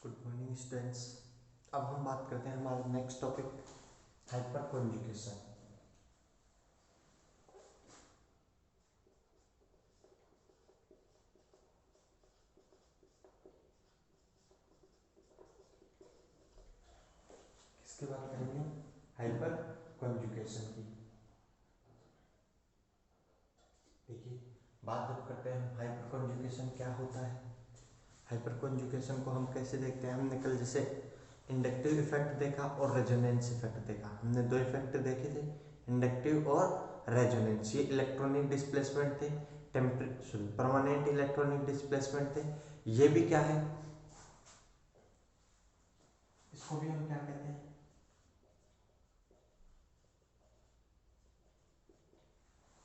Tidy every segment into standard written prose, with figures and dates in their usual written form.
Good morning students. अब हम बात करते हैं हमारा नेक्स्ट टॉपिक हाइपर कॉन्जुगेशन। किसकी बात करेंगे? हाइपर कॉन्जुगेशन की। देखिए, बात जब करते हैं हाइपर कॉन्जुगेशन क्या होता है, हाइपर कॉन्जुगेशन को हम कैसे देखते हैं। हमने कल जैसे इंडक्टिव इफेक्ट देखा और रेजोनेंस इफेक्ट देखा। हमने दो इफेक्ट देखे थे, इंडक्टिव और रेजोनेंस। ये इलेक्ट्रॉनिक डिस्प्लेसमेंट थे, परमानेंट इलेक्ट्रॉनिक डिस्प्लेसमेंट थे। ये भी क्या है, इसको भी हम क्या कहते हैं,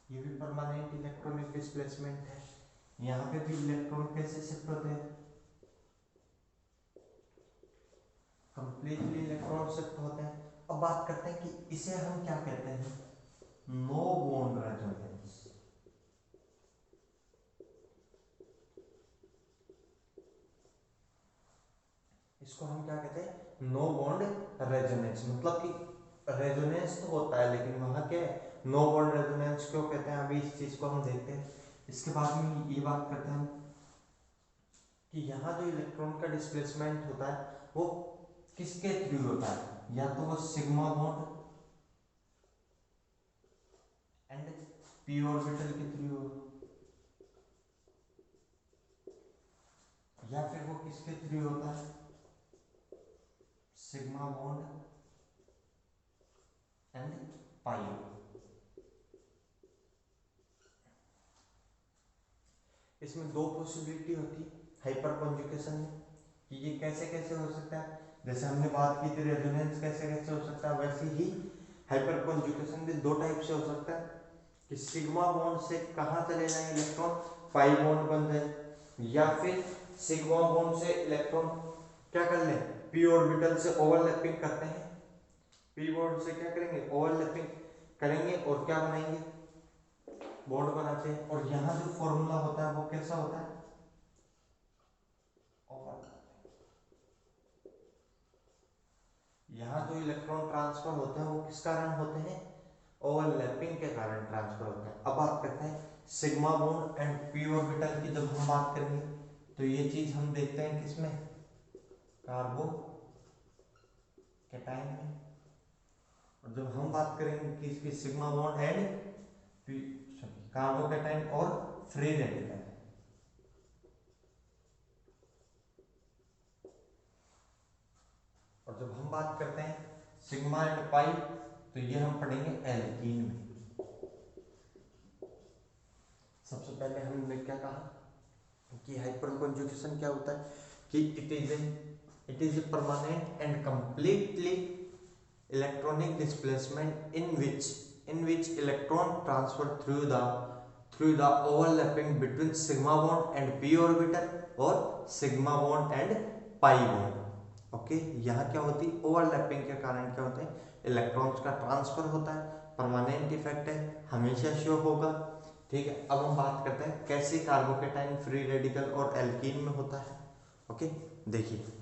ये भी परमानेंट इलेक्ट्रॉनिक डिस्प्लेसमेंट है। यहाँ पे भी इलेक्ट्रॉन कैसे शिफ्ट होते हैं, कंप्लीटली इलेक्ट्रॉन शिफ्ट होते हैं। अब बात करते हैं कि इसे हम क्या कहते हैं, नो बॉन्ड रेजोनेंस। इसको हम क्या कहते हैं, नो बॉन्ड रेजोनेंस। मतलब कि रेजोनेंस तो होता है लेकिन वहां क्या है, नो बॉन्ड रेजोनेंस क्यों कहते हैं, अभी इस चीज को हम देखते हैं। इसके बाद में ये बात करते हैं कि यहाँ जो इलेक्ट्रॉन का डिस्प्लेसमेंट होता है वो किसके थ्रू होता है, या तो वो sigma bond and p orbital के थ्रू हो, या फिर वो किसके थ्रू होता है, सिग्मा बॉन्ड एंड पाई। इसमें दो पॉसिबिलिटी होती है हाइपर कॉन्जुगेशन में कि ये कैसे कैसे हो सकता है। जैसे हमने बात की थी रेजोनेंस कैसे कैसे हो सकता है, वैसे ही हाइपर कॉन्जुगेशन भी दो टाइप से हो सकता है कि सिग्मा बॉन्ड से कहाँ चले जाए इलेक्ट्रॉन, पाई बॉन्ड बन जाए, या फिर सिग्मा बॉन्ड से इलेक्ट्रॉन क्या कर ले, पी ऑर्बिटल से ओवरलैपिंग करते हैं, पी बॉन्ड से क्या करेंगे, ओवरलैपिंग करेंगे और क्या बनाएंगे, बॉन्ड बनाते हैं। और यहाँ जो फॉर्मूला होता है वो कैसा होता है, यहाँ जो इलेक्ट्रॉन ट्रांसफर होते हैं वो किस कारण होते हैं, ओवरलैपिंग के कारण ट्रांसफर होते हैं। अब बात करते हैं sigma bond and p orbital की। जब हम बात करेंगे तो ये चीज हम देखते हैं किसमें, कार्बो कैटायन में। और जब हम बात करेंगे किसकी, sigma bond and P कार्बो cation और फ्री रेडिकल। और जब हम बात करते हैं सिग्मा एंड पाई तो ये हम पढ़ेंगे एल्कीन में। सबसे पहले हमने क्या कहा कि हाइपर कॉन्जुगेशन क्या होता है कि it is a permanent and completely electronic displacement in which electron transfer through the overlapping between sigma bond and p orbital और sigma bond and pi bond. Okay, यहाँ क्या होती है, ओवरलैपिंग के कारण क्या होते हैं, इलेक्ट्रॉन्स का ट्रांसफर होता है, परमानेंट इफेक्ट है, हमेशा शो होगा। ठीक है, अब हम बात करते हैं कैसे कार्बोकेटाइन फ्री रेडिकल और एल्कीन में होता है। ओके, देखिए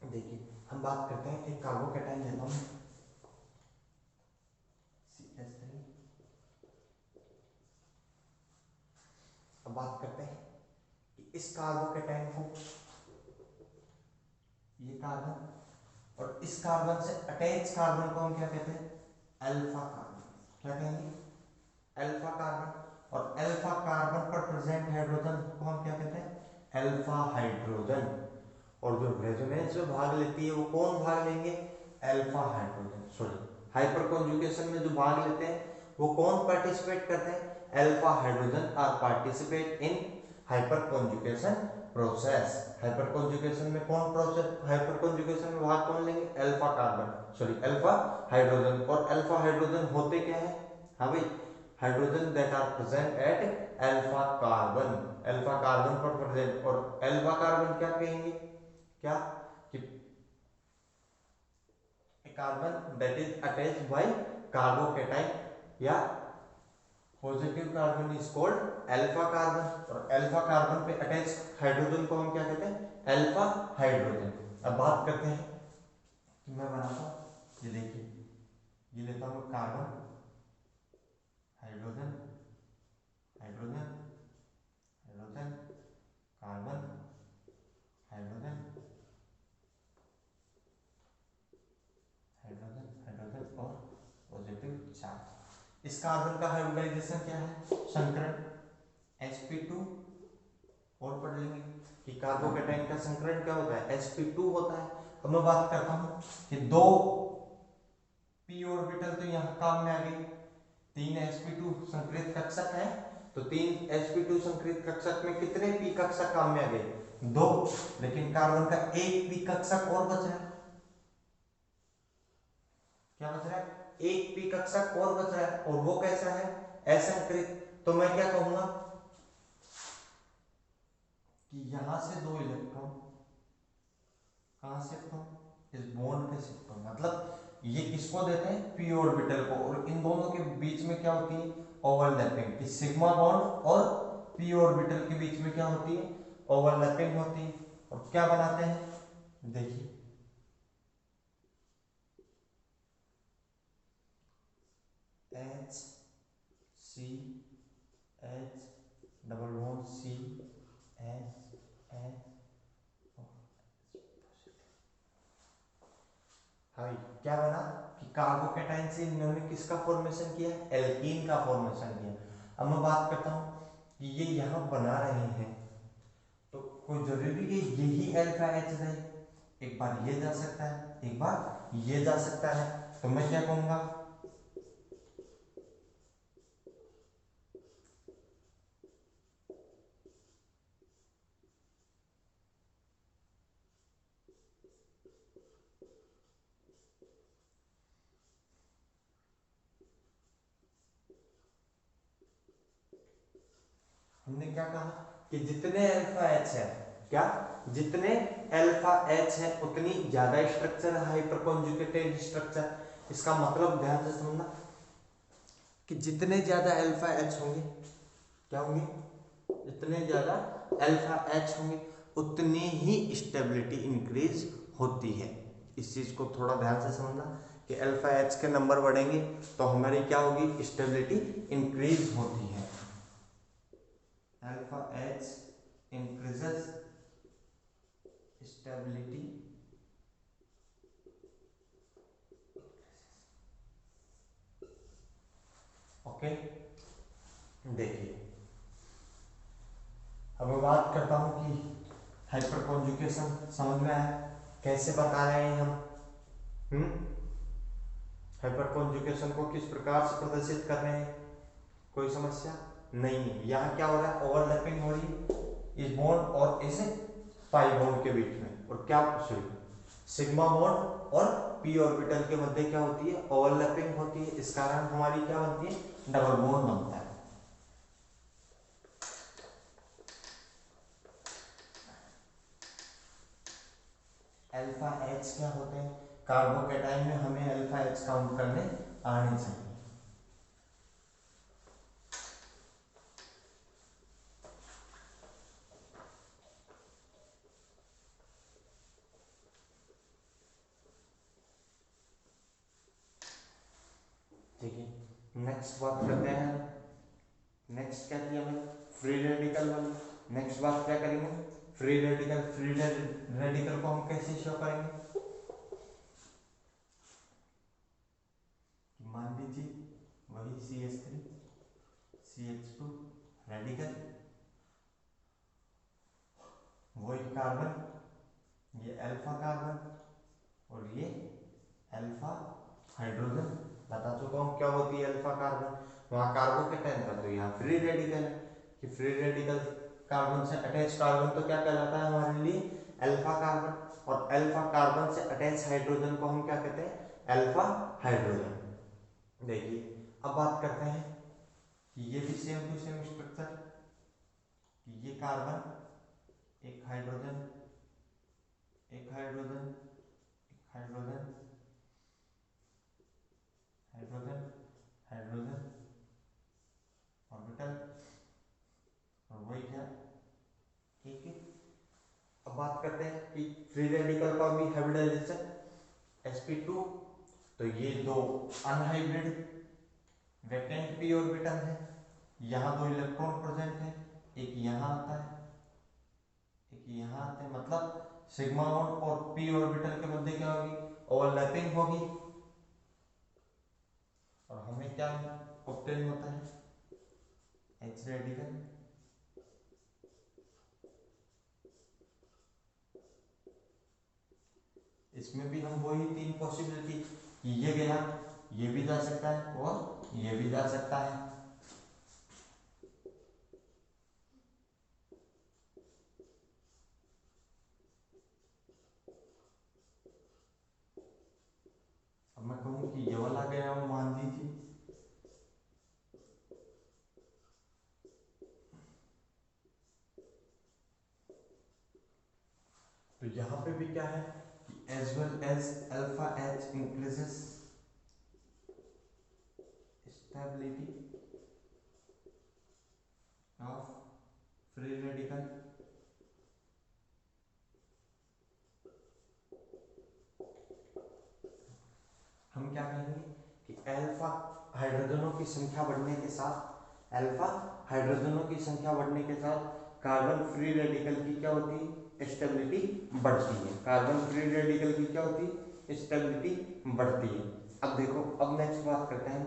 देखिए हम बात करते हैं एक कार्बोकेटाइन लेता हूँ CH3। अब बात करते हैं कि इस कार्बोकेटाइन को, ये कार्बन और इस कार्बन से अटैच कार्बन को हम क्या कहते हैं, अल्फा कार्बन। क्या कहेंगे, अल्फा कार्बन। और अल्फा कार्बन पर प्रेजेंट हाइड्रोजन को हम क्या कहते हैं, अल्फा हाइड्रोजन। और जो रेजोनेंस में भाग लेती है वो कौन भाग लेंगे, alpha hydrogen. Sorry, hyper conjugation में जो भाग लेते हैं वो कौन पार्टिसिपेट करते हैं, alpha hydrogen are participate in hyperconjugation process. Hyperconjugation में कौन प्रोसेस, हाइपर कॉन्जुगेशन में भाग कौन लेंगे, alpha carbon, sorry alpha hydrogen. और अल्फा हाइड्रोजन होते क्या है, हाँ भाई, hydrogen that are present at alpha carbon, alpha carbon पर प्रेजेंट। और अल्फा कार्बन क्या कहेंगे, क्या कि carbon that is attached by carbocation या positive carbon is called alpha carbon. और अल्फा कार्बन पे अटैच हाइड्रोजन को हम क्या कहते हैं, अल्फा हाइड्रोजन। अब बात करते हैं कि मैं बनाता हूँ, ये देखिए, ये लेता हूँ carbon, hydrogen, hydrogen, hydrogen, carbon, hydrogen, hydrogen, hydrogen और पॉजिटिव चार्ज। इस कार्बन का हाइब्रिडाइजेशन क्या है, संकरण, sp2। और पढ़ लेंगे कि कार्बोकेटाइन का संकरण क्या होता है, sp2 होता है। अब मैं बात करता हूं कि दो p ऑर्बिटल तो यहाँ काम में आ गई, तीन sp2 संकरित कक्षक है, तो तीन sp2 संकरित कक्षक में कितने p कक्षक काम में आ गए, दो। लेकिन कार्बन का एक p कक्षक और बच रहा है, क्या बच रहा है, एक p कक्षक और बच रहा है, और वो कैसा है, असंकरित। तो मैं क्या कहूंगा कि यहां से दो इलेक्ट्रॉन कहां शिफ्ट हो, इस बॉन्ड पे शिफ्ट हो, मतलब ये किसको देते हैं, p ऑर्बिटल को। और इन दोनों के बीच में क्या होती है, ओवरलैपिंग, कि सिग्मा बॉन्ड और p ऑर्बिटल के बीच में क्या होती है, ओवरलैपिंग होती है। और क्या बनाते हैं, देखिए H C H double bond C H H। हाँ, क्या बना कि कार्बोकेटाइन से इन्होंने किसका फॉर्मेशन किया, एल्कीन का फॉर्मेशन किया। अब मैं बात करता हूँ कि ये यहाँ बना रहे हैं, तो कोई जरूरी है यही अल्फा एच रहे, एक बार ये जा सकता है, एक बार ये जा सकता है। तो मैं क्या कहूंगा, हमने क्या कहा कि जितने अल्फा एच है, क्या जितने अल्फा एच है उतनी ज्यादा स्ट्रक्चर है हाइपर कॉन्जुगेटेड स्ट्रक्चर। इसका मतलब ध्यान से समझना कि जितने ज्यादा अल्फा एच होंगे, क्या होंगे, जितने ज्यादा अल्फा एच होंगे उतनी ही स्टेबिलिटी इंक्रीज होती है। इस चीज को थोड़ा ध्यान से समझना कि अल्फा एच के नंबर बढ़ेंगे तो हमारी क्या होगी, स्टेबिलिटी इंक्रीज होती है। Alpha H increases stability, okay. देखिए अब मैं बात करता हूं कि हाइपर कॉन्जुगेशन समझ में आया, कैसे बता रहे हैं हम, हाइपर कॉन्जुगेशन को किस प्रकार से प्रदर्शित कर रहे हैं, कोई समस्या नहीं है। यहाँ क्या हो रहा है, ओवरलैपिंग हो रही है इस बॉन्ड और इस पाई बॉन्ड के बीच में, और क्या सिग्मा बॉन्ड और p ऑर्बिटल के मध्य क्या होती है, ओवरलैपिंग होती है। इस कारण हमारी क्या बनती है, डबल बॉन्ड बनता है। अल्फा एच क्या होते हैं, कार्बोकेटाइन में हमें अल्फा एच काउंट करने आने चाहिए। ठीक है, नेक्स्ट बात करते हैं। नेक्स्ट क्या किया मैंने, फ्री रेडिकल वाली। नेक्स्ट बात क्या करेंगे, फ्री रेडिकल। फ्री रेडिकल को हम कैसे शो करेंगे, मान लीजिए वही CH3 CH2 रेडिकल, वही कार्बन, ये अल्फा कार्बन और ये अल्फा हाइड्रोजन। बता चुका हूँ क्या होती है अल्फा कार्बन, वहां कार्बोकेटाइन का, तो यहाँ फ्री रेडिकल है कि फ्री रेडिकल कार्बन से अटैच कार्बन तो क्या कहलाता है हमारे लिए अल्फा कार्बन, और अल्फा कार्बन से अटैच हाइड्रोजन को हम क्या कहते हैं अल्फा हाइड्रोजन। देखिए अब बात करते हैं कि ये भी सेम टू सेम स्ट्रक्चर, कि ये कार्बन, एक हाइड्रोजन, एक हाइड्रोजन, एक हाइड्रोजन, हाइड्रोजन, हाइड्रोजन ऑर्बिटल, और वही क्या ठीक है। अब बात करते हैं कि फ्री रेडिकल का भी हाइब्रिडाइजेशन sp2, तो ये दो अनहाइब्रिड वैकेंट पी ऑर्बिटल है, यहाँ दो इलेक्ट्रॉन प्रेजेंट है, एक यहाँ आता है, एक यहाँ आते हैं, मतलब सिग्मा बॉन्ड और पी ऑर्बिटल के मध्य क्या होगी ओवरलैपिंग होगी, और हमें क्या ऑब्टेन होता है एच रेडिकल। इसमें भी हम वही तीन पॉसिबिलिटी कि ये गया, ये भी जा सकता है और ये भी जा सकता है। अब मैं कहूँ कि ये वाला गया और मान लीजिए, तो यहाँ पे भी क्या है कि as well as alpha H increases stability of free radical, हम क्या कहेंगे कि अल्फा हाइड्रोजनों की संख्या बढ़ने के साथ, अल्फा हाइड्रोजनों की संख्या बढ़ने के साथ कार्बन फ्री रेडिकल की क्या होती है स्टेबिलिटी बढ़ती है, कार्बन फ्री रेडिकल की क्या होती है स्टेबिलिटी बढ़ती है। अब देखो, अब नेक्स्ट बात करते हैं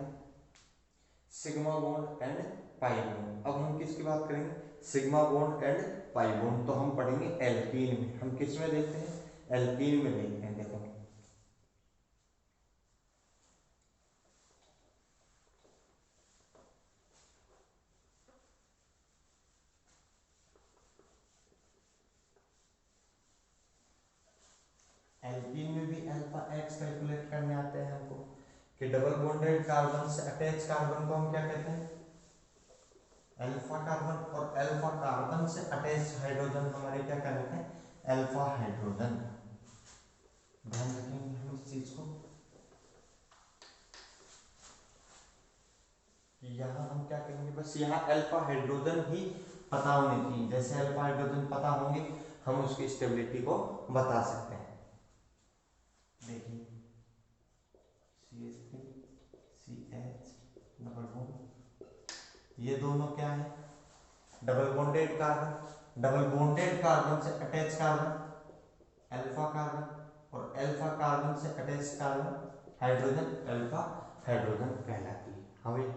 sigma bond and pi bond. अब हम किसकी बात करेंगे sigma bond and pi bond, तो हम पढ़ेंगे एल्कीन में। हम किस में देखते हैं एल्कीन में देखते हैं। देखो एल्कीन में भी अल्फा एक्स कैलकुलेट करने आते हैं हमको, कि डबल बॉन्डेड कार्बन से अटैच कार्बन को हम क्या कहते हैं अल्फा कार्बन, और अल्फा कार्बन से अटैच हाइड्रोजन हमारे क्या कहते हैं अल्फा हाइड्रोजन। ध्यान रखेंगे हम इस चीज को कि यहाँ हम क्या करेंगे, बस यहाँ अल्फा हाइड्रोजन ही पता होने चाहिए। जैसे अल्फा हाइड्रोजन पता होंगे हम उसकी स्टेबिलिटी को बता सकते हैं। देखिए CH3 CH डबल बॉन्ड, ये दोनों क्या है double bonded carbon, double bonded carbon से अटैच कार्बन अल्फा कार्बन, और अल्फा कार्बन से attach carbon hydrogen alpha hydrogen कहलाती है। हमें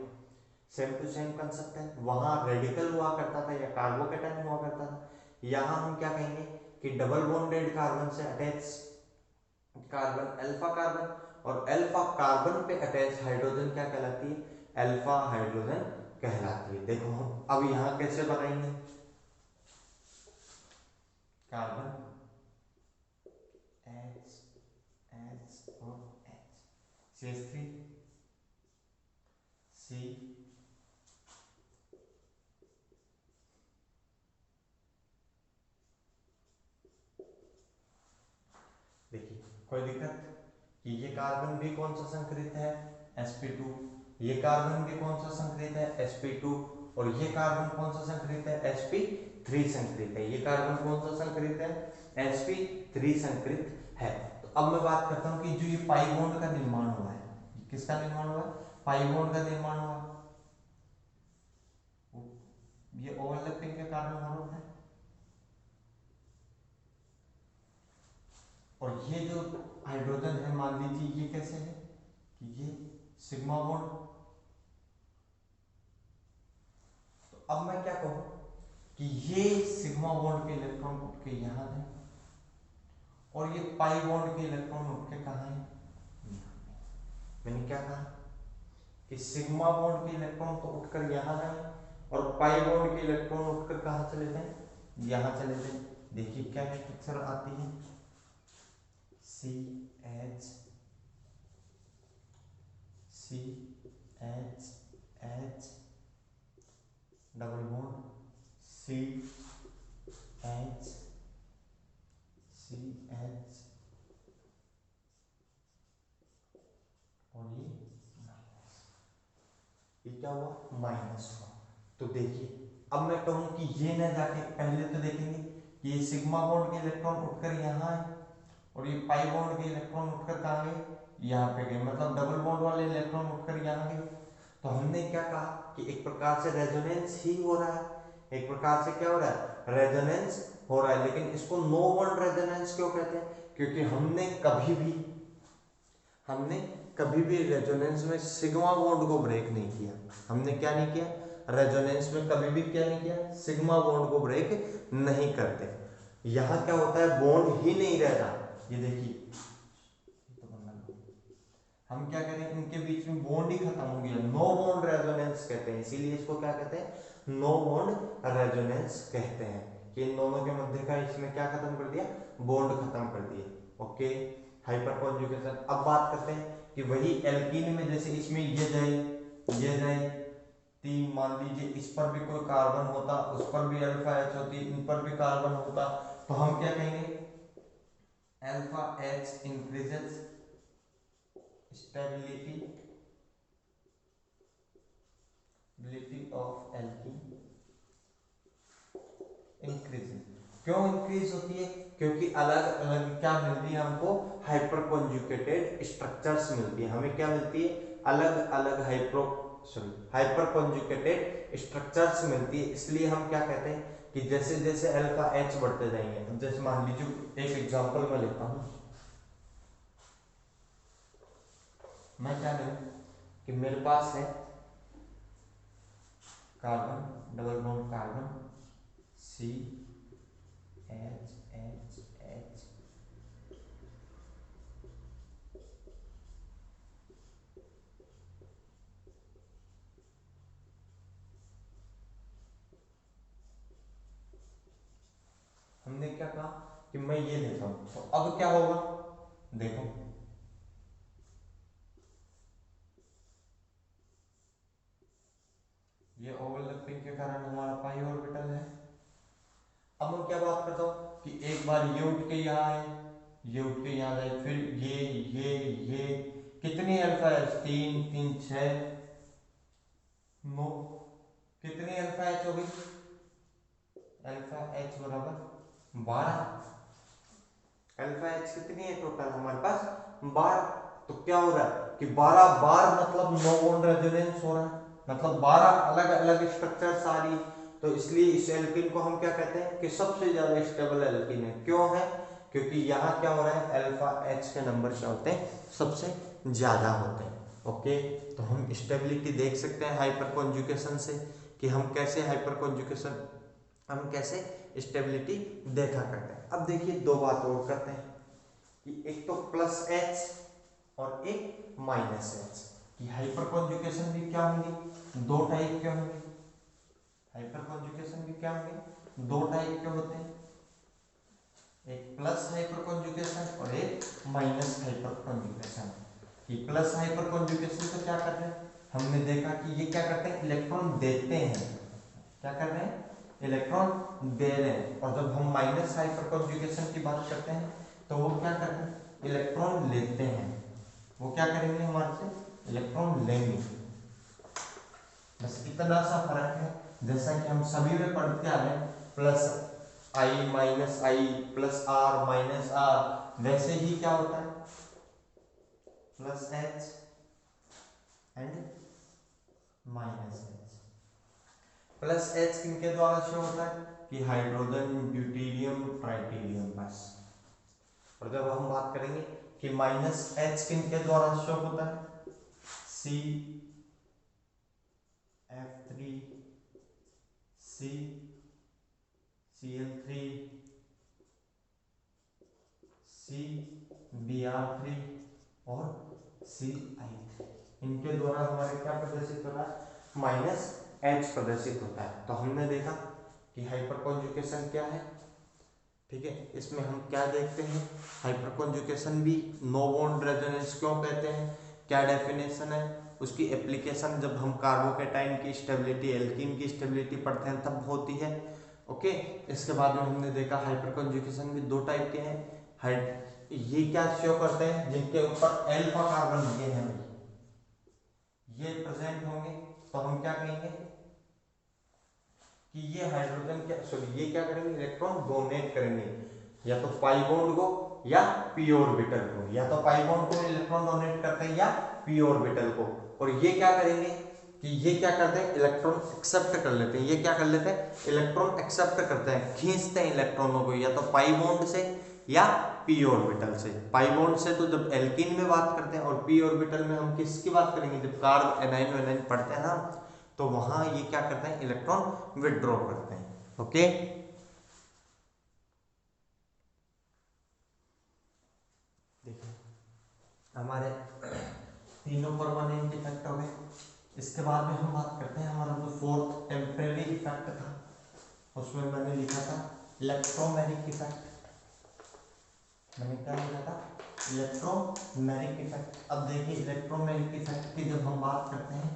सेम टू सेम कंसेप्ट है, वहां रेडिकल हुआ करता था या कार्बोकेटाइन हुआ करता था, यहाँ हम क्या कहेंगे कि डबल बॉन्डेड कार्बन से अटैच कार्बन अल्फा कार्बन, और अल्फा कार्बन पे अटैच हाइड्रोजन क्या कहलाती है अल्फा हाइड्रोजन कहलाती है। देखो हम अब यहाँ कैसे बनाएंगे कार्बन H H और H CH3 C, देखिए कोई दिक्कत कि ये कार्बन भी कौन सा संकरित है sp2, ये कार्बन भी कौन सा संकरित है sp2, और ये कार्बन कौन सा संकरित है sp3 संकरित है। ये कार्बन कौन सा संकरित है sp3 संकरित है। तो अब मैं बात करता हूँ कि जो ये पाई बॉन्ड का निर्माण हुआ है, किसका निर्माण हुआ है पाई बॉन्ड का निर्माण हुआ, ये ओवरलैपिंग के कारण हो रहा है। और ये जो हाइड्रोजन है मान लीजिए ये कैसे है कि ये सिग्मा बॉन्ड, तो अब मैं क्या कहूं कि ये सिग्मा बॉन्ड के इलेक्ट्रॉन उठ के यहां है, और ये पाई बॉन्ड के इलेक्ट्रॉन उठ के कहां है मैंने क्या कहा कि सिग्मा बॉन्ड के इलेक्ट्रॉन तो उठकर यहां है, और पाई बॉन्ड के इलेक्ट्रॉन उठकर कहाँ चले जाएं, यहाँ चले जाएं। देखिए क्या स्ट्रक्चर आती है, CH डबल बॉन्ड CH और ये क्या हुआ, माइनस हुआ। तो देखिए अब मैं कहूं कि ये ना जाके, पहले तो देखेंगे कि ये सिग्मा बॉन्ड के इलेक्ट्रॉन उठकर यहाँ आए और ये पाई बॉन्ड के इलेक्ट्रॉन उठकर कहाँ गए, यहाँ पे गए, मतलब डबल बॉन्ड वाले इलेक्ट्रॉन उठकर यहाँ गए। तो हमने क्या कहा कि एक प्रकार से रेजोनेंस ही हो रहा है, एक प्रकार से क्या हो रहा है, रेजोनेंस हो रहा है। लेकिन इसको नो बॉन्ड रेजोनेंस क्यों कहते हैं, क्योंकि हमने कभी भी रेजोनेंस में सिग्मा बॉन्ड को ब्रेक नहीं किया। हमने क्या नहीं किया, रेजोनेंस में कभी भी क्या नहीं किया, सिग्मा बॉन्ड को ब्रेक नहीं करते। यहां क्या होता है, बॉन्ड ही नहीं रहता। ये देखिए हम क्या करें, इनके बीच में बॉन्ड ही खत्म हो गया, नो बॉन्ड रेजोनेंस कहते हैं। इसीलिए इसको क्या कहते हैं, नो बॉन्ड रेजोनेंस कहते हैं कि इन दोनों के मध्य का इसमें क्या खत्म कर दिया, बॉन्ड खत्म कर दिए। Okay, hyper conjugation. अब बात करते हैं कि वही एल्कीन में, जैसे इसमें ये जाए तीन, मान लीजिए इस पर भी कोई कार्बन होता, उस पर भी अल्फा एच होती, इन पर भी कार्बन होता, तो हम क्या कहेंगे, alpha H increases stability of alkene increases. क्यों इंक्रीज होती है, क्योंकि अलग अलग क्या मिलती है हमको, हाइपर कॉन्जुगेटेड स्ट्रक्चर्स मिलती है। हमें क्या मिलती है, अलग अलग हाइपर कॉन्जुगेटेड स्ट्रक्चर्स मिलती है। इसलिए हम क्या कहते हैं कि जैसे जैसे अल्फा एच बढ़ते जाएंगे, अब जैसे मान लीजिए एक एग्जांपल मैं लेता हूं, मैं क्या लूं कि मेरे पास है carbon, double bond carbon, CH हमने क्या कहा कि मैं ये लेता हूं, तो अब क्या होगा, देखो ये ओवरलैपिंग के कारण हमारा पाई ऑर्बिटल है। अब मैं क्या बात करता हूं कि एक बार ये उठ के यहाँ आए, ये उठ के यहाँ जाए, फिर ये कितनी अल्फा एच, 3 3 6 9, कितनी अल्फा एच हो गई, अल्फा एच बराबर 12। अल्फा एच कितनी है टोटल हमारे पास, 12। तो क्या हो रहा है कि 12 बार मतलब नो बॉन्ड रेजोनेंस हो रहा है, मतलब 12 अलग अलग स्ट्रक्चर्स आ रही। तो इसलिए इस एल्कीन को हम क्या कहते हैं कि सबसे ज्यादा स्टेबल एल्कीन है। क्यों है, क्योंकि यहाँ क्या हो रहा है, अल्फा एच के नंबर क्या होते हैं, सबसे ज्यादा होते हैं। ओके, तो हम स्टेबिलिटी देख सकते हैं हाइपर कॉन्जुगेशन से कि हम कैसे स्टेबिलिटी देखा करते हैं। अब देखिए दो बात और करते हैं कि एक तो प्लस एच और एक माइनस एच की हाइपर कॉन्जुगेशन भी क्या होंगी, दो टाइप के होंगे। हाइपर कॉन्जुगेशन भी क्या होंगे, दो टाइप के होते हैं, एक प्लस हाइपर कॉन्जुगेशन और एक माइनस हाइपर कॉन्जुगेशन। कि प्लस हाइपर कॉन्जुगेशन तो क्या करते हैं, हमने देखा कि ये क्या करते हैं, इलेक्ट्रॉन देते हैं, क्या कर रहे हैं, इलेक्ट्रॉन दे रहे हैं। और जब हम माइनस हाइपर कॉन्जुगेशन की बात करते हैं तो वो क्या करते हैं, इलेक्ट्रॉन लेते हैं। वो क्या करेंगे, हमारे से इलेक्ट्रॉन लेंगे। बस इतना सा फर्क है, जैसा कि हम सभी में पढ़ते आ रहे हैं, plus I minus I plus R minus R, वैसे ही क्या होता है, plus H and minus H. Plus H किनके द्वारा शो होता है कि हाइड्रोजन, ड्यूटेरियम, ट्राइटेरियम, बस। और जब हम बात करेंगे कि माइनस एच किनके द्वारा शो होता है, CF3 CL3 CBr3 और CI3, इनके द्वारा हमारे क्या प्रदर्शित हो रहा है, माइनस H प्रदर्शित होता है। तो हमने देखा कि हाइपर कॉन्जुगेशन क्या है, ठीक है। इसमें हम क्या देखते हैं, हाइपर कॉन्जुगेशन भी नो बॉन्ड रेजोनेंस क्यों कहते हैं, क्या डेफिनेशन है, उसकी एप्लीकेशन जब हम कार्बोकेटाइन की स्टेबिलिटी, एल्कीन की स्टेबिलिटी पढ़ते हैं तब होती है। ओके, इसके बाद में हमने देखा हाइपर कॉन्जुगेशन भी दो टाइप के हैं। ये क्या शो करते हैं, जिनके ऊपर अल्फा कार्बन लगे हैं ये प्रेजेंट होंगे, तो हम क्या कहेंगे कि ये हाइड्रोजन क्या सॉरी ये क्या करेंगे, इलेक्ट्रॉन डोनेट करेंगे, या तो पाई बॉन्ड को या पी ऑर्बिटल को, या तो पाई बॉन्ड को इलेक्ट्रॉन डोनेट करते हैं या पी ऑर्बिटल को। और ये क्या करेंगे कि ये क्या करते हैं, इलेक्ट्रॉन एक्सेप्ट कर लेते हैं। ये क्या कर लेते हैं, इलेक्ट्रॉन एक्सेप्ट करते हैं, खींचते हैं इलेक्ट्रॉनों को, या तो पाई बॉन्ड से या पी ऑर्बिटल से। पाई बॉन्ड से तो जब एल्कीन में बात करते हैं, और पी ऑर्बिटल में हम किसकी बात करेंगे, जब कार्ब एनाइन वेनाइन पढ़ते हैं ना, तो वहां ये क्या करते हैं, इलेक्ट्रॉन विड्रॉ करते हैं। ओके, देखिए हमारे तीनों परमानेंट इफेक्ट हो गए। इसके बाद में हम बात करते हैं हमारा जो फोर्थ टेम्परेरी इफेक्ट था, उसमें मैंने लिखा था इलेक्ट्रोमैग्नेटिक इफेक्ट। मैंने क्या लिखा था, इलेक्ट्रोमैग्नेटिक इफेक्ट। अब देखिए इलेक्ट्रोमैग्नेटिक इफेक्ट की जब हम बात करते हैं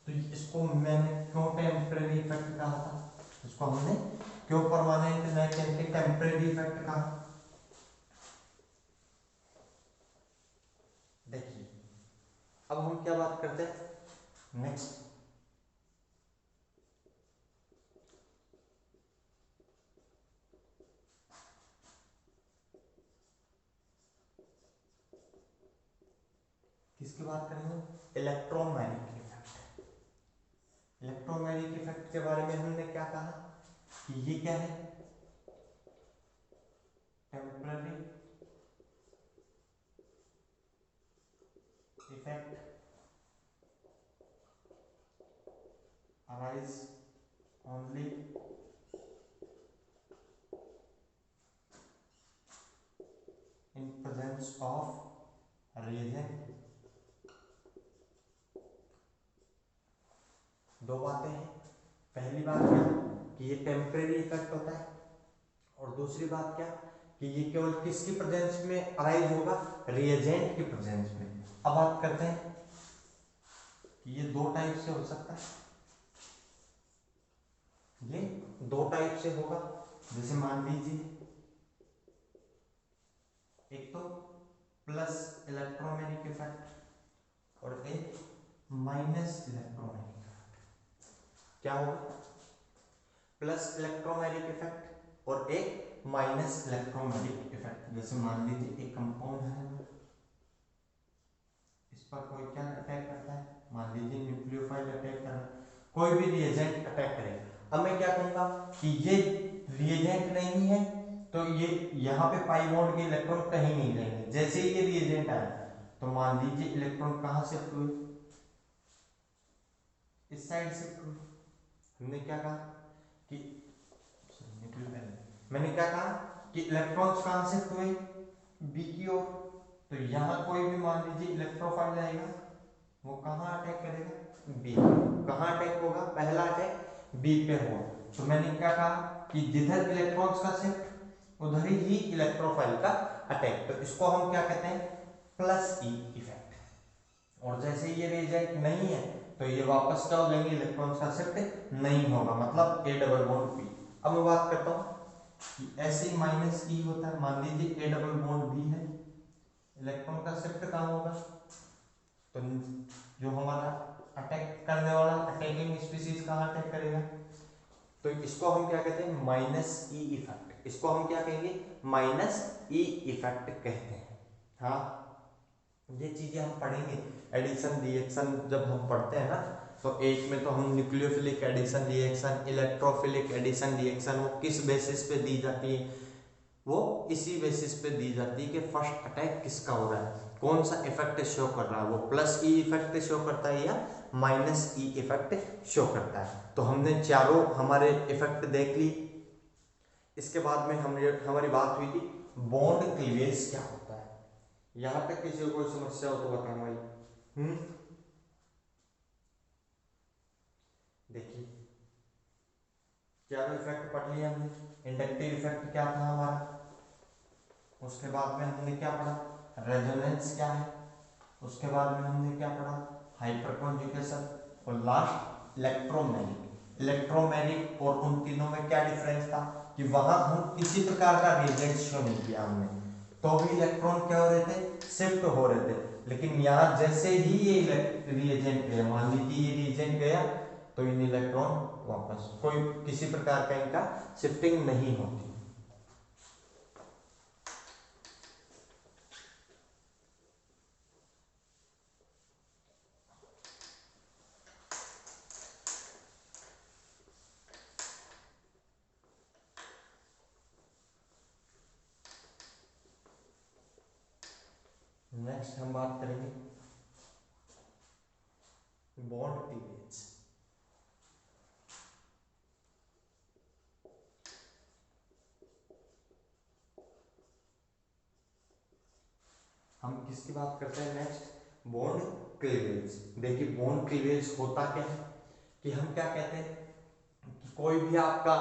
तो इसको मैंने क्यों टेम्परेरी इफेक्ट कहा था, इसको हमने क्यों परमानेंट न कहते टेम्परेरी इफेक्ट कहा। देखिए अब हम क्या बात करते हैं नेक्स्ट, किसकी बात करेंगे, इलेक्ट्रोमैग्नेटिक इफेक्ट। इलेक्ट्रोमैग्नेटिक इफेक्ट के बारे में हमने क्या कहा कि ये क्या है, temporary effect arise only in presence of reagent। दो बातें हैं, पहली बात क्या कि ये टेम्परेरी इफेक्ट होता है, और दूसरी बात क्या कि ये केवल किसकी प्रेजेंस में अराइज होगा, रिएजेंट की प्रेजेंस में। अब बात करते हैं कि ये दो टाइप से हो सकता है, ये दो टाइप से होगा। जैसे मान लीजिए एक तो प्लस इलेक्ट्रोमैग्नेटिक इफेक्ट और एक माइनस इलेक्ट्रोमैग्नेटिक इफेक्ट। क्या होगा, प्लस इलेक्ट्रोमैग्नेटिक इफेक्ट और एक माइनस इलेक्ट्रोमैग्नेटिक इफेक्ट। जैसे मान लीजिए एक कंपाउंड है, इस पर कोई क्या अटैक करता है, मान लीजिए न्यूक्लियोफाइल अटैक कर रहा है, कोई भी रिएजेंट अटैक करे। अब मैं क्या कहूंगा कि ये रिएजेंट नहीं है, तो ये यहाँ पे पाई बॉन्ड के इलेक्ट्रॉन कहीं नहीं रहेंगे। जैसे ही ये रिएजेंट आया तो मान लीजिए इलेक्ट्रॉन कहाँ शिफ्ट हुए, इस साइड शिफ्ट हुए। हमने क्या कहा कि मैंने क्या कहा कि इलेक्ट्रॉन्स कहाँ शिफ्ट हुए, बी की ओर। तो यहाँ कोई भी मान लीजिए इलेक्ट्रोफाइल आएगा, वो कहाँ अटैक करेगा, बी। कहाँ अटैक होगा, पहला अटैक बी पे होगा। तो मैंने क्या कहा कि जिधर इलेक्ट्रॉन्स का शिफ्ट उधर ही इलेक्ट्रोफाइल का अटैक। तो इसको हम क्या कहते हैं, प्लस ई इफेक्ट। और जैसे ये रिएजेंट नहीं है तो ये वापस क्या हो जाएंगे, इलेक्ट्रॉन्स का शिफ्ट नहीं होगा, मतलब ए डबल बॉन्ड पी। अब मैं बात करता हूँ कि ऐसे माइनस ई होता है, मान लीजिए ए डबल बॉन्ड बी है, इलेक्ट्रॉन का शिफ्ट कहाँ होगा, तो जो हमारा अटैक करने वाला अटैकिंग स्पीसीज कहाँ अटैक करेगा, तो इसको हम क्या कहते हैं, माइनस ई इफेक्ट। इसको हम क्या कहेंगे, माइनस ई इफेक्ट कहते हैं। हाँ, ये चीजें हम पढ़ेंगे, एडिशन रिएक्शन जब हम पढ़ते हैं ना, तो एक में तो हम nucleophilic addition reaction, electrophilic addition reaction, वो किस बेसिस पे दी जाती है, वो इसी बेसिस पे दी जाती है कि फर्स्ट अटैक किसका हो रहा है, कौन सा इफेक्ट शो कर रहा है, वो प्लस ई इफेक्ट शो करता है या माइनस ई इफेक्ट शो करता है। तो हमने चारों हमारे इफेक्ट देख ली। इसके बाद में हमारी बात हुई थी बॉन्ड क्लीवेज क्या होता है। यहां तक किसी को कोई समस्या हो तो बताना भाई। देखिए क्या इफेक्ट पढ़ लिया हमने, इंडक्टिव इफेक्ट क्या था हमारा, उसके बाद में हमने क्या पढ़ा, रेजोनेंस क्या है, उसके बाद में हमने क्या पढ़ा, हाइपर कॉन्जुगेशन, और लास्ट इलेक्ट्रोमैग्नेटिक। इलेक्ट्रोमैग्नेटिक और उन तीनों में क्या डिफरेंस था कि वहां हम किसी प्रकार का रिएजेंट शो नहीं किया हमने, तो भी इलेक्ट्रॉन क्या हो रहे थे, शिफ्ट हो रहे थे। लेकिन यहाँ जैसे ही ये रिएजेंट गया, मान लीजिए ये रिएजेंट गया, तो इन इलेक्ट्रॉन वापस कोई किसी प्रकार का इनका शिफ्टिंग नहीं होती। नेक्स्ट हम बात करेंगे बॉन्ड क्लीवेज। हम किसकी बात करते हैं नेक्स्ट, बॉन्ड क्लीवेज। देखिए बॉन्ड क्लीवेज होता क्या है कि हम क्या कहते हैं कि कोई भी आपका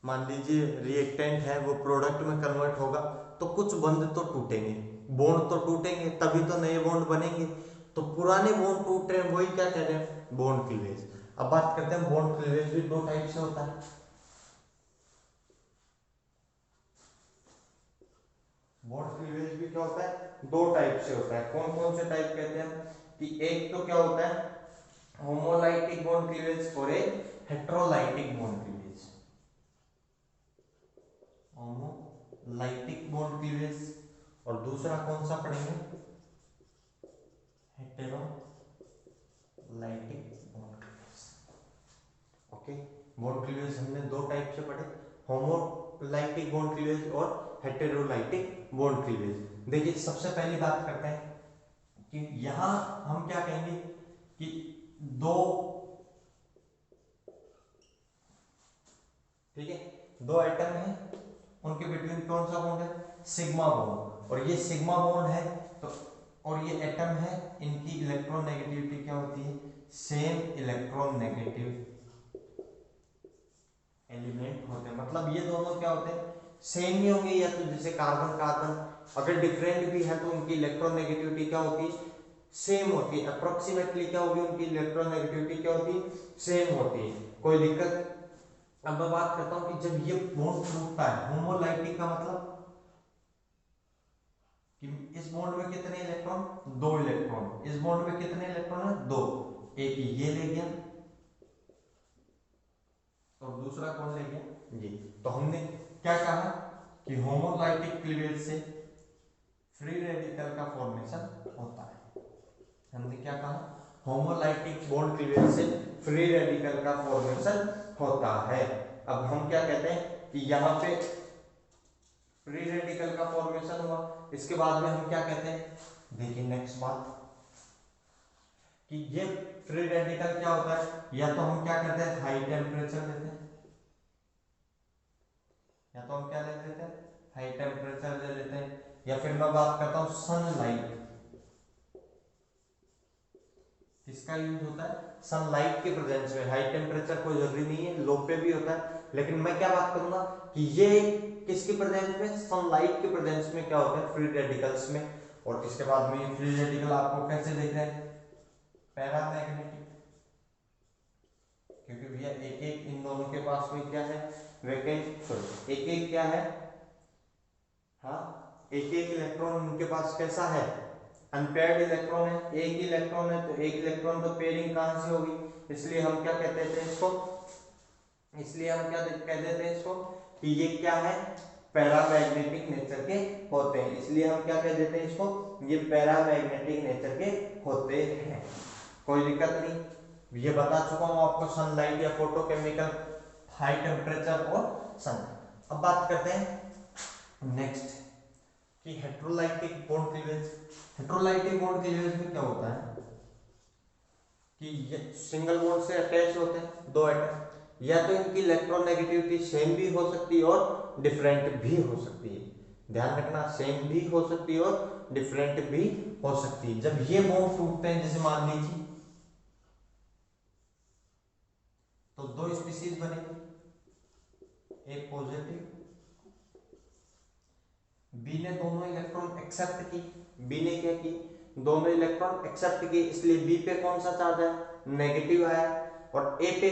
मान लीजिए रिएक्टेंट है वो प्रोडक्ट में कन्वर्ट होगा, तो कुछ बंध तो टूटेंगे, बॉन्ड तो टूटेंगे, तभी तो नए बॉन्ड बनेंगे। तो पुराने बॉन्ड टूट रहे हैं, वही क्या कह रहे हैं, बॉन्ड क्लीवेज। अब बात करते हैं बॉन्ड क्लीवेज भी दो टाइप से होता है। बॉन्ड क्लीवेज भी क्या होता है, दो टाइप से होता है। कौन कौन से टाइप कहते हैं कि एक तो क्या होता है होमोलाइटिक बॉन्ड क्लीवेज और एक heterolytic bond cleavage. Homolytic bond cleavage और दूसरा कौन सा पढ़ेंगे, heterolytic bond cleavage. Okay, bond cleavage हमने दो टाइप से पढ़े, होमोलाइटिक बॉन्ड क्लीवेज और हेटेरोलाइटिक बॉन्ड क्लीवेज। देखिए सबसे पहली बात करते हैं कि यहां हम क्या कहेंगे कि दो, ठीक है, दो एटम है, उनके बिटवीन कौन सा बॉन्ड है, सिग्मा बॉन्ड, और ये सिग्मा बॉन्ड है तो, और ये एटम है, इनकी इलेक्ट्रॉन नेगेटिविटी क्या होती है, सेम इलेक्ट्रॉन नेगेटिव एलिमेंट होते हैं। मतलब ये दोनों क्या होते हैं, सेम ही होंगे, या तो जैसे कार्बन कार्बन अगर डिफरेंट भी है तो उनकी इलेक्ट्रॉन नेगेटिविटी क्या होती है, सेम होती है। अप्रोक्सीमेटली क्या होगी, उनकी इलेक्ट्रॉन नेगेटिविटी क्या होती है, सेम होती है, कोई दिक्कत। अब मैं बात करता हूं कि जब ये बॉन्ड टूटता है, होमोलाइटिक का मतलब कि इस बॉन्ड में कितने इलेक्ट्रॉन, दो इलेक्ट्रॉन, इस बॉन्ड में कितने इलेक्ट्रॉन है, दो, एक ये ले गया और दूसरा कौन ले गया, ये। तो हमने क्या कहा कि होमोलाइटिक क्लीवेज से फ्री रेडिकल का फॉर्मेशन होता है। हमने क्या कहा, होमोलाइटिक बॉन्ड क्लीवेज से फ्री रेडिकल का फॉर्मेशन होता है। अब हम क्या कहते हैं कि यहाँ पे फ्री रेडिकल का फॉर्मेशन हुआ, इसके बाद में हम क्या कहते हैं, देखिए नेक्स्ट बात कि ये फ्री रेडिकल क्या होता है, या तो हम क्या करते हैं हाई टेम्परेचर लेते हैं, या तो हम क्या ले लेते हैं, हाई टेम्परेचर ले लेते हैं, या फिर मैं बात करता हूं सनलाइट। किसका यूज होता है, सनलाइट के प्रेजेंस में। हाई टेम्परेचर कोई जरूरी नहीं है, लो पे भी होता है, लेकिन मैं क्या बात करूंगा कि ये किसके प्रेजेंस में, सनलाइट के प्रेजेंस में क्या होता है, फ्री रेडिकल्स में। और इसके बाद में फ्री रेडिकल आपको कैसे देख रहे हैं, पैरामैग्नेटिक, क्योंकि भैया एक एक इन दोनों के पास में क्या है, वैकेंट, सॉरी एक एक क्या है, हाँ एक एक इलेक्ट्रॉन उनके पास कैसा है, अनपेयर्ड इलेक्ट्रॉन है। एक ही इलेक्ट्रॉन है तो एक इलेक्ट्रॉन तो पेयरिंग कहां से होगी, इसलिए हम क्या कहते थे इसको, इसलिए हम क्या कह देते हैं इसको कि ये क्या है, पैरामैग्नेटिक नेचर के होते हैं। इसलिए हम क्या कह देते हैं इसको, ये पैरामैग्नेटिक नेचर के होते हैं। कोई दिक्कत नहीं, ये बता चुका हूं आपको, सनलाइट या फोटोकेमिकल, हाई टेम्परेचर और सन। अब बात करते हैं नेक्स्ट कि heterolytic bond cleavage. Heterolytic bond cleavage में क्या होता है कि ये सिंगल बॉन्ड से अटैच होते हैं दो एटम, या तो इनकी इलेक्ट्रॉन नेगेटिविटी सेम भी हो सकती है और डिफरेंट भी हो सकती है। ध्यान रखना, सेम भी हो सकती है और डिफरेंट भी हो सकती है। जब ये बॉन्ड टूटते हैं, जैसे मान लीजिए तो दो स्पीसीज बनेंगे, ए पॉजिटिव, बी ने दोनों इलेक्ट्रॉन एक्सेप्ट की, बी ने क्या की, दोनों इलेक्ट्रॉन एक्सेप्ट किए, इसलिए बी पे कौन सा चार्ज है, नेगेटिव आया। और ए पे,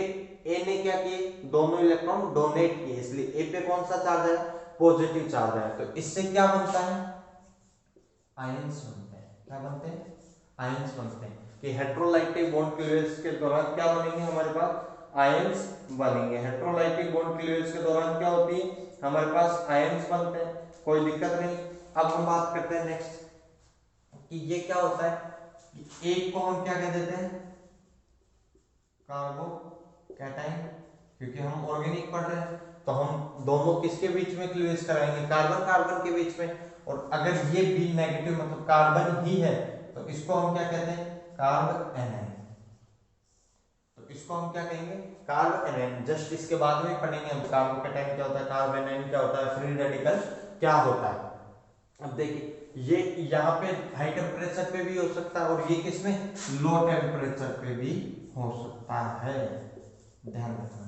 ए ने क्या किए, दोनों इलेक्ट्रॉन डोनेट किए, इसलिए ए पे कौन सा चार्ज है, पॉजिटिव चार्ज है। तो इससे क्या बनता है, आयंस बनते हैं। क्या बनते हैं, आयंस बनते हैं। कि हेटेरोलाइटिक बॉन्ड क्लीवेज के दौरान क्या बनेंगे हमारे पास, आयंस बनेंगे। हेटेरोलाइटिक बॉन्ड क्लीवेज के दौरान क्या होती है, हमारे पास आयंस बनते हैं, कोई दिक्कत नहीं। अब हम बात करते हैं नेक्स्ट कि ये क्या होता है, कि एक को हम क्या कह देते हैं, कार्बोकैटायन, क्योंकि हम ऑर्गेनिक पढ़ रहे हैं तो हम दोनों किसके बीच में क्लीवेज कराएंगे, कार्बन कार्बन के बीच में। और अगर ये भी नेगेटिव मतलब कार्बन ही है तो इसको हम क्या कहते हैं, कार्ब एनाइन। तो इसको हम क्या कहेंगे, कार्ब एनाइन। जस्ट इसके बाद में पढ़ेंगे हम कार्बोकैटायन क्या होता है, कार्ब एनाइन क्या होता है, फ्री रेडिकल क्या होता है। अब देखिए ये यहाँ पे हाई टेम्परेचर पे भी हो सकता है और ये किसमें, लो टेम्परेचर पे भी हो सकता है, ध्यान रखना।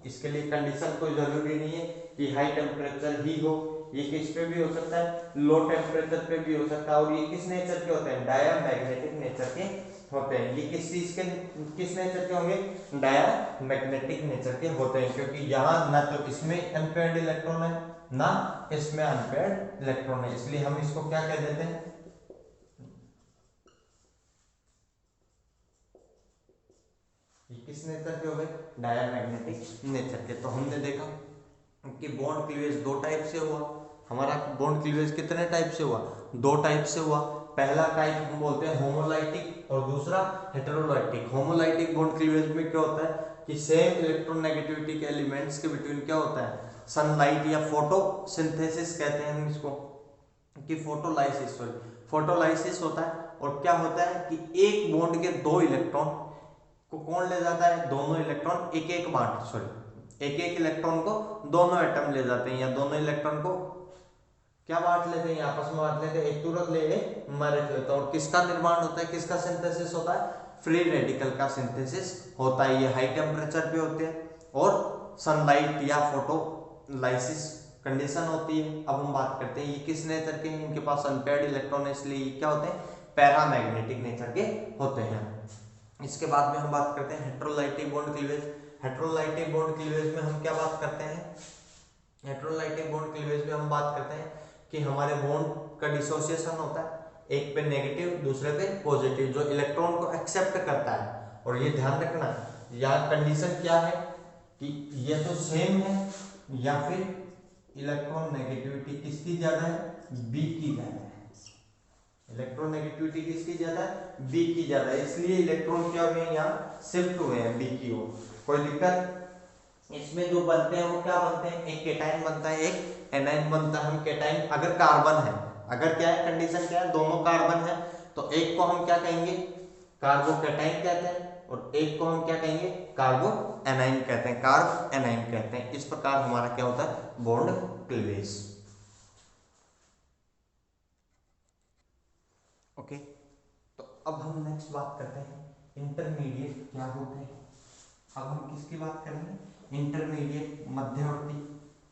इसके लिए कंडीशन कोई जरूरी नहीं है कि हाई टेम्परेचर ही हो, ये किस पे भी हो सकता है, लो टेम्परेचर पे भी हो सकता है। और ये किस नेचर के होते हैं, डायामैग्नेटिक नेचर के होते हैं। ये किस चीज के, किस नेचर के होंगे, डायामैग्नेटिक नेचर के होते हैं, क्योंकि यहाँ ना तो इसमें अनपेयर्ड इलेक्ट्रॉन है ना इसमें अनपेयर्ड इलेक्ट्रॉन है, इसलिए हम इसको क्या कह देते हैं, ये किस नेचर के हो गए, डायामैग्नेटिक नेचर के। तो हमने देखा कि बॉन्ड क्लीवेज दो टाइप से हुआ। हमारा बॉन्ड क्लीवेज कितने टाइप से हुआ, दो टाइप से हुआ। पहला टाइप हम बोलते हैं होमोलाइटिक और दूसरा हेटेरोलाइटिक। होमोलाइटिक बॉन्ड क्लीवेज में क्या होता है कि सेम इलेक्ट्रोनेगेटिविटी के एलिमेंट्स के बिटवीन क्या होता है, सनलाइट या फोटोसिंथेसिस कहते हैं हम इसको, कि फोटोलाइसिस, सॉरी फोटोलाइसिस होता है। और क्या होता है कि एक बॉन्ड के दो इलेक्ट्रॉन को कौन ले जाता है, दोनों इलेक्ट्रॉन एक एक बांट, सॉरी एक एक इलेक्ट्रॉन को दोनों एटम ले जाते हैं, या दोनों इलेक्ट्रॉन को क्या बांट लेते हैं, आपस में बांट लेते हैं, एक तुरंत ले ले मैं रख लेता हूं। और किसका निर्माण होता है, किसका सिंथेसिस होता है, फ्री रेडिकल का सिंथेसिस होता है। ये हाई टेम्परेचर पे होते हैं और सनलाइट या फोटोलाइसिस कंडीशन होती है। अब हम बात करते हैं ये किस नेचर के हैं, इनके पास अनपेयर्ड इलेक्ट्रॉन है, इसलिए क्या होते हैं, पैरामैग्नेटिक नेचर के होते हैं। इसके बाद में हम बात करते हैं हेटेरोलाइटिक बॉन्ड क्लीवेज। हेटेरोलाइटिक बॉन्ड क्लीवेज में हम क्या बात करते हैं, हेटेरोलाइटिक बॉन्ड क्लीवेज में हम बात करते हैं कि हमारे बॉन्ड का डिसोसिएशन होता है, एक पे नेगेटिव दूसरे पे पॉजिटिव, जो इलेक्ट्रॉन को एक्सेप्ट करता है। और ये ध्यान रखना, या कंडीशन क्या है कि ये तो सेम है या फिर इलेक्ट्रॉन नेगेटिविटी किसकी ज्यादा है, बी की ज्यादा है। इलेक्ट्रोनेगेटिविटी किसकी ज्यादा है, बी की ज्यादा है, इसलिए इलेक्ट्रॉन क्या हुए यहाँ शिफ्ट हुए हैं बी की ओर। कोई दिक्कत, इसमें जो बनते हैं वो क्या बनते हैं, एक केटाइन बनता है एक एनाइन बनता है। हम केटाइन अगर कार्बन है, अगर क्या है कंडीशन क्या है, दोनों कार्बन है तो एक को हम क्या कहेंगे, कार्बोकेटाइन कहते हैं, और एक को हम क्या कहेंगे, कार्बो एनाइन कहते हैं, कार्ब एनाइन कहते हैं। इस प्रकार हमारा क्या होता है, बॉन्ड क्लीवेज। ओके, तो अब हम नेक्स्ट बात करते हैं इंटरमीडिएट क्या होते हैं। अब हम किसकी बात करेंगे, इंटरमीडिएट, मध्यवर्ती।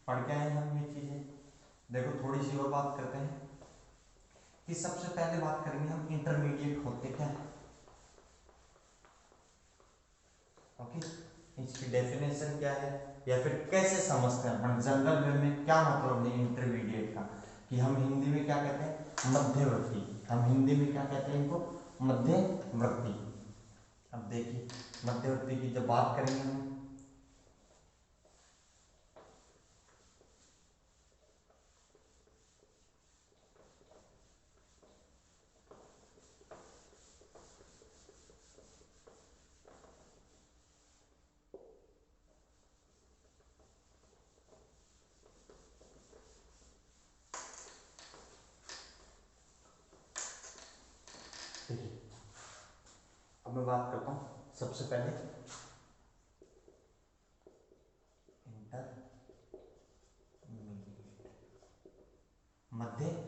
पढ़ के आए हम ये चीजें, देखो थोड़ी सी और बात करते हैं कि सबसे पहले बात करेंगे हम इंटरमीडिएट होते क्या है। ओके, इसकी डेफिनेशन क्या है या फिर कैसे समझते हैं अपन जनरल वे में, क्या मतलब है इंटरमीडिएट का, कि हम हिंदी में क्या कहते हैं, मध्यवर्ती। हम हिंदी में क्या कहते हैं इनको, मध्यवर्ती। अब देखिए मध्यवर्ती की जब बात करेंगे हम, अब मैं बात करता हूं सबसे पहले मध्यवर्ती।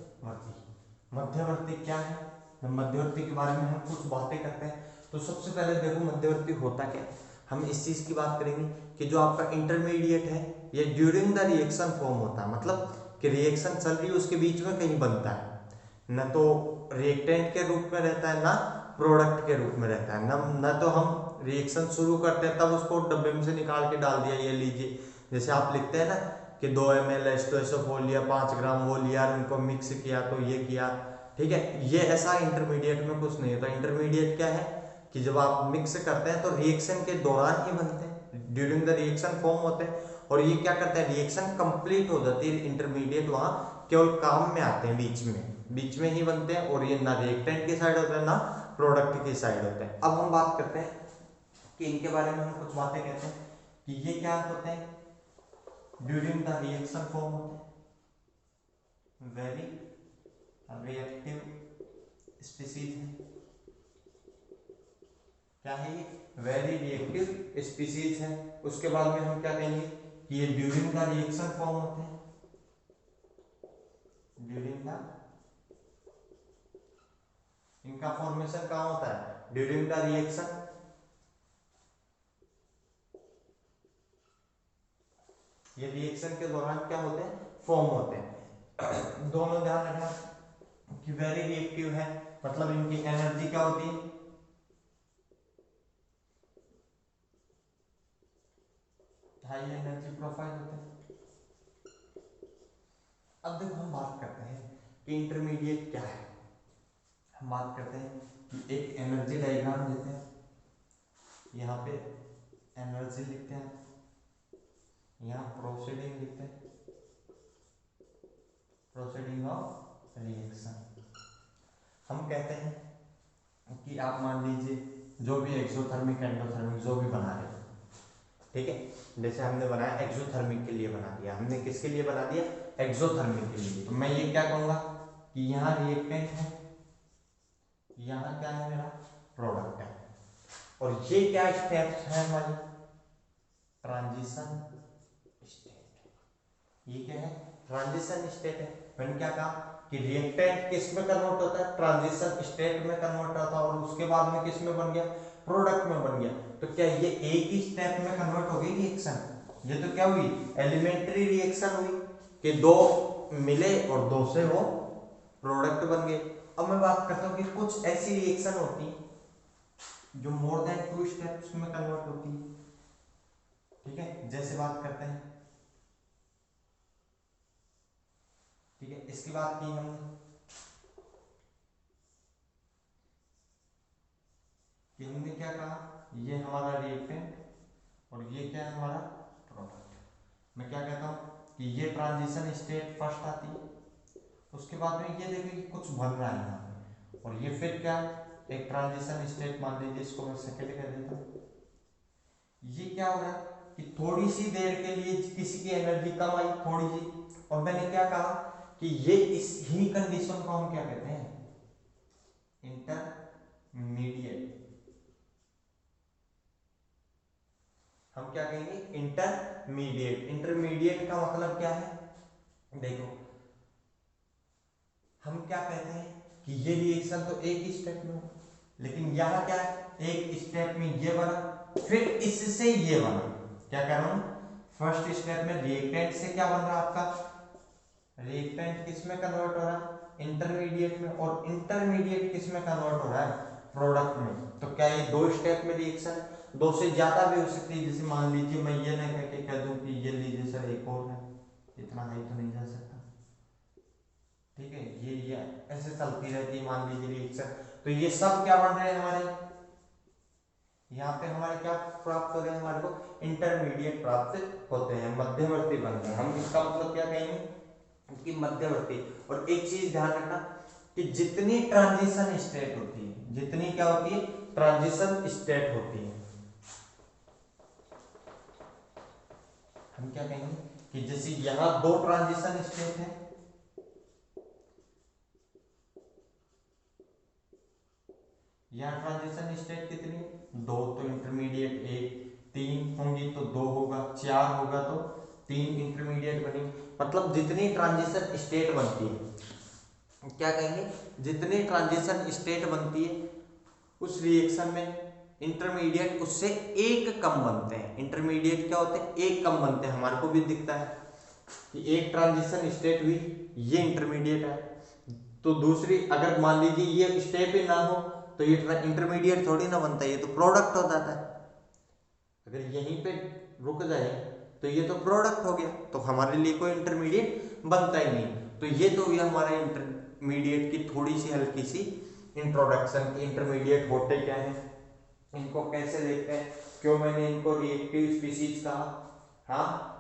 मध्यवर्ती क्या है, मध्यवर्ती के बारे में हम कुछ बातें करते हैं। तो सबसे पहले देखो मध्यवर्ती होता क्या है। हम इस चीज की बात करेंगे कि जो आपका इंटरमीडिएट है ये ड्यूरिंग द रिएक्शन फॉर्म होता है, मतलब कि रिएक्शन चल रही है उसके बीच में कहीं बनता है, न तो रिएक्टेंट के रूप में रहता है ना प्रोडक्ट के रूप में रहता है, न तो हम रिएक्शन शुरू करते हैं तब उसको डब्बे में से निकाल के डाल दिया ये लीजिए, जैसे आप लिखते हैं ना कि 2 ml H2SO4 लिया, 5 ग्राम वो लिया, उनको मिक्स किया तो ये किया, ठीक है। ये ऐसा इंटरमीडिएट में कुछ नहीं होता। इंटरमीडिएट क्या है कि जब आप मिक्स करते हैं तो रिएक्शन के दौरान ही बनते हैं, ड्यूरिंग द रिएक्शन फॉर्म होते हैं, और ये क्या करते हैं रिएक्शन कंप्लीट हो जाती है, इंटरमीडिएट वहां केवल काम में आते हैं, बीच में ही बनते हैं, और ये ना रिएक्टेंट की साइड होते हैं ना प्रोडक्ट की साइड होते हैं। अब हम बात करते हैं कि इनके बारे में हम कुछ बातें कहते हैं कि ये क्या होते हैं, ड्यूरिंग द रिएक्शन फॉर्म होते हैं, वेरी रिएक्टिव स्पीसीज है। क्या है ये, वेरी रिएक्टिव स्पीसीज है। उसके बाद में हम क्या कहेंगे कि ये ड्यूरिंग द रिएक्शन फॉर्म होते हैं, ड्यूरिंग द, इनका फॉर्मेशन कहां होता है, ड्यूरिंग द रिएक्शन, ये रिएक्शन के दौरान क्या होते हैं, फॉर्म होते हैं। दोनों ध्यान रखना कि वेरी रिएक्टिव है, मतलब इनकी एनर्जी क्या होती है, हाई एनर्जी प्रोफाइल होते हैं। अब देखो हम बात करते हैं कि इंटरमीडिएट क्या है। हम बात करते हैं कि एक एनर्जी डायग्राम लेते हैं, यहाँ पे एनर्जी लिखते हैं, यहाँ प्रोसीडिंग लिखते हैं, प्रोसीडिंग ऑफ रिएक्शन। हम कहते हैं कि आप मान लीजिए जो भी एक्सोथर्मिक एंडोथर्मिक जो भी बना रहे हो, ठीक है, जैसे हमने बनाया एक्सोथर्मिक के लिए बना दिया, हमने किसके लिए बना दिया, एक्सोथर्मिक के लिए, तो मैं ये क्या कहूंगा कि यहाँ रिएक्टेंट है, यहाँ क्या है मेरा प्रोडक्ट है, और ये क्या स्टेप्स है हमारी, ट्रांजिशन स्टेट, ये क्या है, ट्रांजिशन स्टेट है। मैंने क्या कहा कि रिएक्टेंट किस में कन्वर्ट होता है, ट्रांजिशन स्टेट में कन्वर्ट होता है, और उसके बाद में किस में बन गया, प्रोडक्ट में बन गया। तो क्या ये एक ही स्टेप में कन्वर्ट हो गई रिएक्शन, ये तो क्या हुई, एलिमेंट्री रिएक्शन हुई कि दो मिले और दो से वो प्रोडक्ट बन गए। अब मैं बात करता हूँ कि कुछ ऐसी रिएक्शन होती है जो मोर देन 2 स्टेप्स में कन्वर्ट होती है, ठीक है, जैसे बात करते हैं, ठीक है, इसकी बात की हमने कि हमने क्या कहा, ये हमारा रिएक्टेंट और ये क्या है हमारा प्रोडक्ट। मैं क्या कहता हूँ कि ये ट्रांजिशन स्टेट फर्स्ट आती है, उसके बाद में ये देखिए कि कुछ बन रहा है यहाँ पे, और ये फिर क्या एक ट्रांजिशन स्टेट मान लीजिए, इसको मैं सेकेंड कह देता हूँ। ये क्या हो रहा है कि थोड़ी सी देर के लिए किसी की एनर्जी कम आई थोड़ी सी, और मैंने क्या कहा कि ये इस ही कंडीशन को हम क्या कहते हैं, इंटरमीडिएट, हम क्या कहेंगे इंटरमीडिएट। इंटरमीडिएट का मतलब क्या है, देखो हम क्या कहते हैं कि ये रिएक्शन तो एक ही स्टेप में हो, लेकिन यहाँ क्या है, एक स्टेप में ये बना फिर इससे ये बना, क्या कर रहा हूं, फर्स्ट स्टेप में रिएक्टेंट से क्या बन रहा है आपका, रिएक्टेंट किस में कन्वर्ट हो रहा है, इंटरमीडिएट में, और इंटरमीडिएट किस में कन्वर्ट हो रहा है, प्रोडक्ट में। तो क्या ये 2 स्टेप में रिएक्शन, 2 से ज्यादा भी हो सकती है, जैसे मान लीजिए मैं ये ना करके कह दूं कि ये लीजिए सर एक और है, इतना हाई तो नहीं जा सकता, ठीक है, ये ऐसे चलती रहती है मान लीजिए रिएक्शन। तो ये सब क्या बन रहे हैं हमारे, यहाँ पे हमारे क्या प्राप्त हो रहे हैं, हमारे को इंटरमीडिएट प्राप्त होते हैं, मध्यवर्ती बन रहे हैं। हम इसका मतलब क्या कहेंगे कि मध्यवर्ती। और एक चीज ध्यान रखना कि जितनी ट्रांजिशन स्टेट होती है, जितनी क्या होती है, ट्रांजिशन स्टेट होती है, हम क्या कहेंगे कि जैसे यहां 2 ट्रांजिशन स्टेट है, यहाँ ट्रांजिशन स्टेट कितनी, 2, तो इंटरमीडिएट 1, 3 होंगी तो 2 होगा, 4 होगा तो 3 इंटरमीडिएट बनेंगे। मतलब जितनी ट्रांजिशन स्टेट बनती है, क्या कहेंगे, जितनी ट्रांजिशन स्टेट बनती है उस रिएक्शन में इंटरमीडिएट उससे एक कम बनते हैं। इंटरमीडिएट क्या होते हैं, एक कम बनते हैं। हमारे को भी दिखता है कि एक ट्रांजिशन स्टेट हुई, ये इंटरमीडिएट है। तो दूसरी अगर मान लीजिए ये स्टेप ही ना हो तो ये इंटरमीडिएट थोड़ी ना बनता है, ये तो प्रोडक्ट हो जाता है। अगर यहीं पे रुक जाए तो ये तो प्रोडक्ट हो गया, तो हमारे लिए कोई इंटरमीडिएट बनता ही नहीं। तो ये तो हुआ हमारा इंटरमीडिएट की थोड़ी सी हल्की सी इंट्रोडक्शन। इंटरमीडिएट होते क्या है, इनको कैसे देखते हैं, क्यों मैंने इनको रिएक्टिव स्पीसीज कहा। हाँ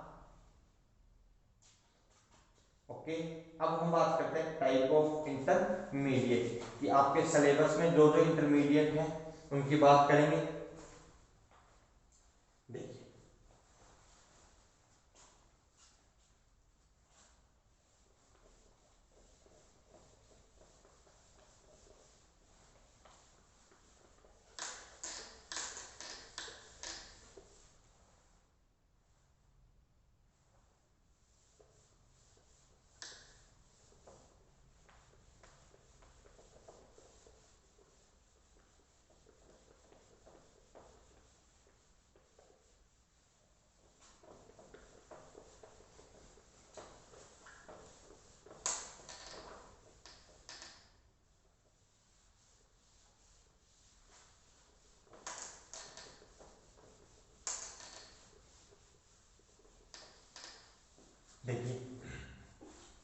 ओके। अब हम बात करते हैं टाइप ऑफ इंटरमीडिएट कि आपके सिलेबस में जो जो इंटरमीडिएट है उनकी बात करेंगे। देखिए देखिए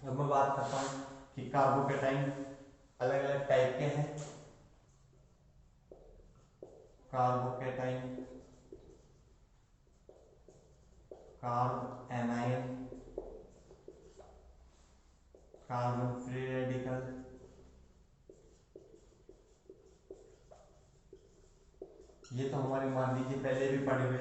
अब मैं बात करता हूँ कि कार्बोकेटाइन अलग अलग टाइप के हैं। Carbocation, carb A9, carbon free radical, ये तो हमारे मान लीजिए पहले भी पढ़े हुए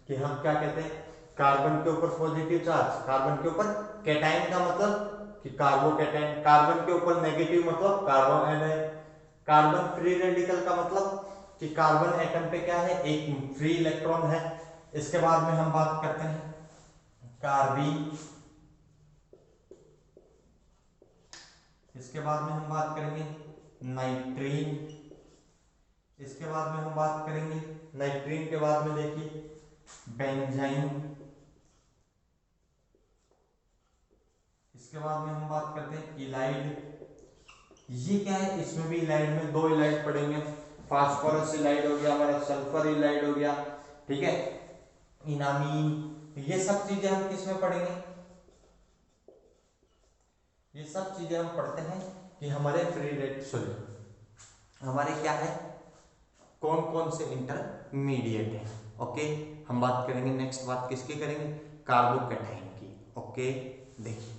कि हम क्या कहते हैं, कार्बन के ऊपर पॉजिटिव चार्ज, कार्बन के ऊपर कैटाइन का मतलब कि कार्बोकेटाइन, कार्बन के ऊपर नेगेटिव मतलब कार्बो एनाइन, कार्बन फ्री रेडिकल का मतलब कि कार्बन एटम पे क्या है, एक फ्री इलेक्ट्रॉन है। इसके बाद में हम बात करते हैं कार्बीन, इसके बाद में हम बात करेंगे नाइट्रीन, इसके बाद में हम बात करेंगे नाइट्रीन के बाद में देखिए बेंजाइन, इसके बाद में हम बात करते हैं इलाइड। ये क्या है, इसमें भी इलाइड में दो इलाइड पढ़ेंगे, फास्फोरस इलाइड हो गया हमारा, सल्फर इलाइड हो गया, ठीक है, इनामीन। ये सब चीजें हम किस में पढ़ेंगे, ये सब चीजें हम पढ़ते हैं कि हमारे फ्री रेड सॉरी हमारे क्या है, कौन कौन से इंटरमीडिएट है। ओके हम बात करेंगे, नेक्स्ट बात किसकी करेंगे, कार्बोकेटाइन की। ओके देखिए